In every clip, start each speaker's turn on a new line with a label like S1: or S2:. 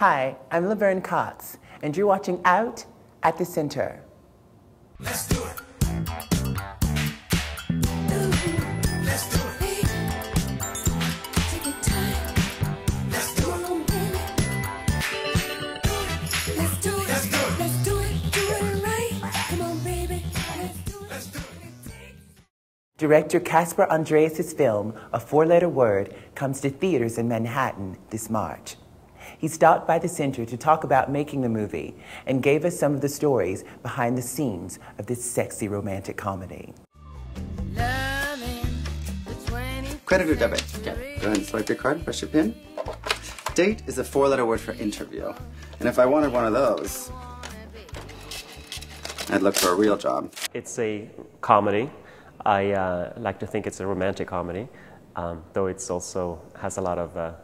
S1: Hi, I'm Laverne Cox, and you're watching Out at the Center.
S2: Let's do it. Let's do it. Take your time. Let's do it. Let's do it. Let's do it. Let's do it. Do it right. Come on, baby. Let's do it. Let's do it.
S1: Director Casper Andreas' film, A Four-Letter Word, comes to theaters in Manhattan this March. He stopped by the center to talk about making the movie and gave us some of the stories behind the scenes of this sexy romantic comedy.
S3: Credit or debit? Okay. Go ahead and swipe your card, press your pin. Date is a four-letter word for interview. And if I wanted one of those, I'd look for a real job.
S4: It's a comedy. I like to think it's a romantic comedy, though it's also has a lot of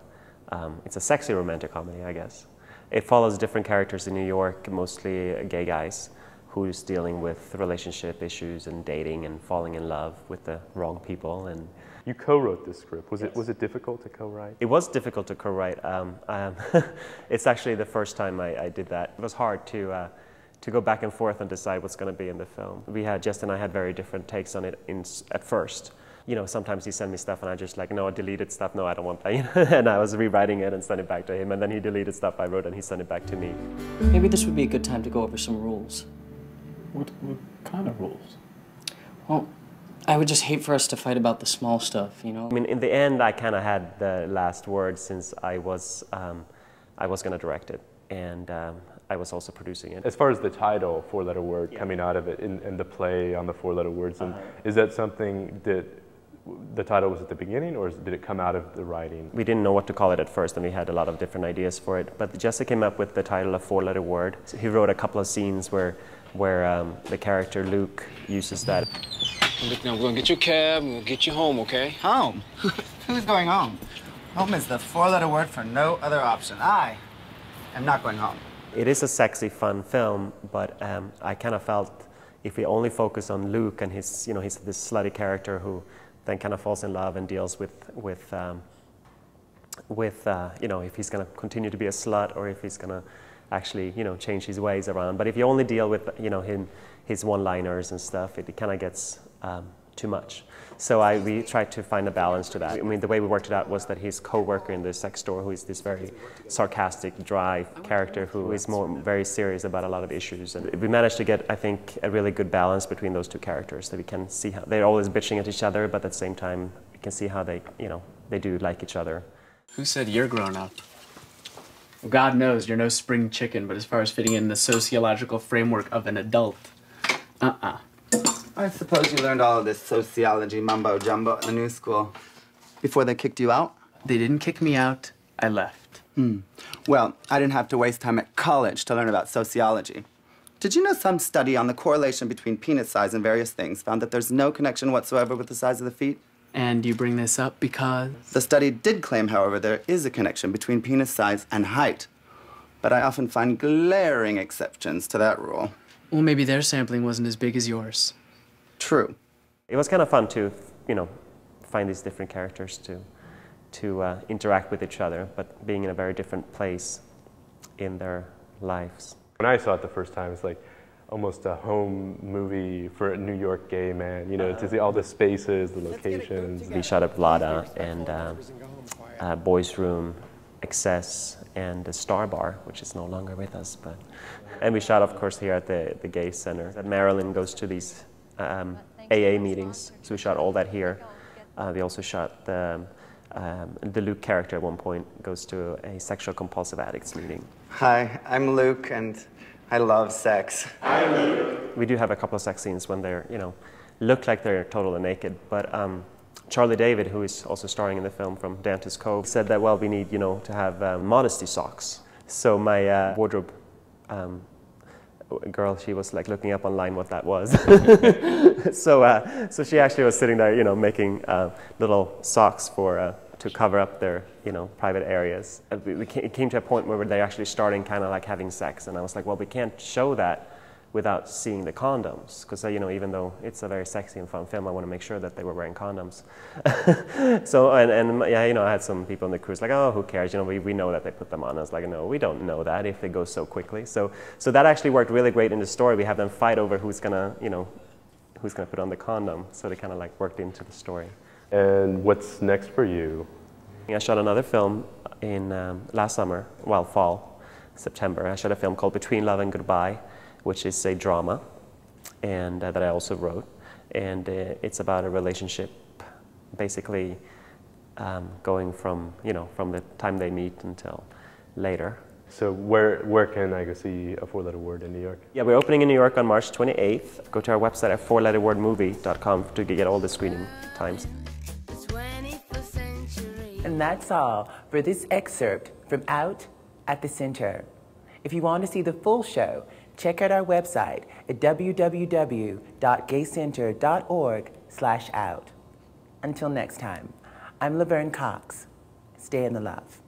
S4: it's a sexy romantic comedy, I guess. It follows different characters in New York, mostly gay guys, who's dealing with relationship issues and dating and falling in love with the wrong people. And
S5: you co-wrote this script. Was it difficult to co-write?
S4: it was difficult to co-write. It's actually the first time I did that. It was hard to go back and forth and decide what's going to be in the film. Jess and I had very different takes on it at first. You know, sometimes he sent me stuff and I just like, no, I deleted stuff, no, I don't want that. And I was rewriting it and sent it back to him, and then he deleted stuff I wrote and he sent it back to me.
S6: Maybe this would be a good time to go over some rules.
S7: What kind of rules?
S6: Well, I would just hate for us to fight about the small stuff, you know?
S4: I mean, in the end, I kind of had the last word since I was going to direct it, and I was also producing it.
S5: As far as the title, four-letter word, coming out of it, and the play on the four-letter words, and is that something that the title was at the beginning, or did it come out of the writing?
S4: We didn't know what to call it at first, and we had a lot of different ideas for it. But Jesse came up with the title of Four-Letter Word. So he wrote a couple of scenes where the character Luke uses that.
S8: Look, now we're gonna get your cab and we'll get you home, okay?
S3: Home? Who's going home? Home is the four-letter word for no other option. I am not going home.
S4: It is a sexy, fun film, but I kind of felt if we only focus on Luke and he's this slutty character who then kind of falls in love and deals with if he's going to continue to be a slut or if he's going to actually change his ways around. But if you only deal with his one-liners and stuff, it kind of gets too much. So we tried to find a balance to that. I mean, the way we worked it out was that his co-worker in the sex store, who is this very sarcastic, dry character who is very serious about a lot of issues. And we managed to get, I think, a really good balance between those two characters, that we can see how they're always bitching at each other, but at the same time, we can see how they do like each other.
S6: Who said you're grown up? Well, God knows you're no spring chicken, but as far as fitting in the sociological framework of an adult,
S3: I suppose you learned all of this sociology mumbo-jumbo in the new school before they kicked you out?
S6: They didn't kick me out, I left.
S3: Well, I didn't have to waste time at college to learn about sociology. Did you know some study on the correlation between penis size and various things found that there's no connection whatsoever with the size of the feet?
S6: And you bring this up because?
S3: The study did claim, however, there is a connection between penis size and height. But I often find glaring exceptions to that rule.
S6: Well, maybe their sampling wasn't as big as yours.
S3: True.
S4: It was kind of fun to, find these different characters to interact with each other, but being in a very different place in their lives.
S5: When I saw it the first time, it's like almost a home movie for a New York gay man, to see all the spaces, the locations.
S4: We shot at Lada and Boys Room, Excess, and the Star Bar, which is no longer with us. And we shot, of course, here at the Gay Center. Marilyn goes to these AA meetings, so we shot all that here. We also shot the Luke character at one point goes to a sexual compulsive addicts meeting.
S3: Hi, I'm Luke, and I love sex.
S4: Hi, Luke. We do have a couple of sex scenes when they're, look like they're totally naked, but Charlie David, who is also starring in the film from Dante's Cove, said that, well, we need, to have modesty socks. So my wardrobe girl, she was like looking up online what that was. So she actually was sitting there, making little socks for to cover up their, private areas. It came to a point where they're actually starting kind of like having sex, and I was like, well, we can't show that without seeing the condoms, because you know, even though it's a very sexy and fun film, I want to make sure that they were wearing condoms. So and yeah, you know, I had some people on the cruise like, oh, who cares? You know, we know that they put them on. I was like, no, we don't know that if it goes so quickly. So that actually worked really great in the story. We have them fight over who's gonna, you know, who's gonna put on the condom. So they kind of like worked into the story.
S5: And what's next for you?
S4: I shot another film in last summer, well, fall, September. I shot a film called Between Love and Goodbye, which is a drama, and that I also wrote. And it's about a relationship, basically going from, you know, from the time they meet until later.
S5: So where can I go see A Four-Letter Word in New York?
S4: Yeah, we're opening in New York on March 28th. Go to our website at fourletterwordmovie.com to get all the screening times.
S1: And that's all for this excerpt from Out at the Center. If you want to see the full show, check out our website at www.gaycenter.org/out. Until next time, I'm Laverne Cox. Stay in the love.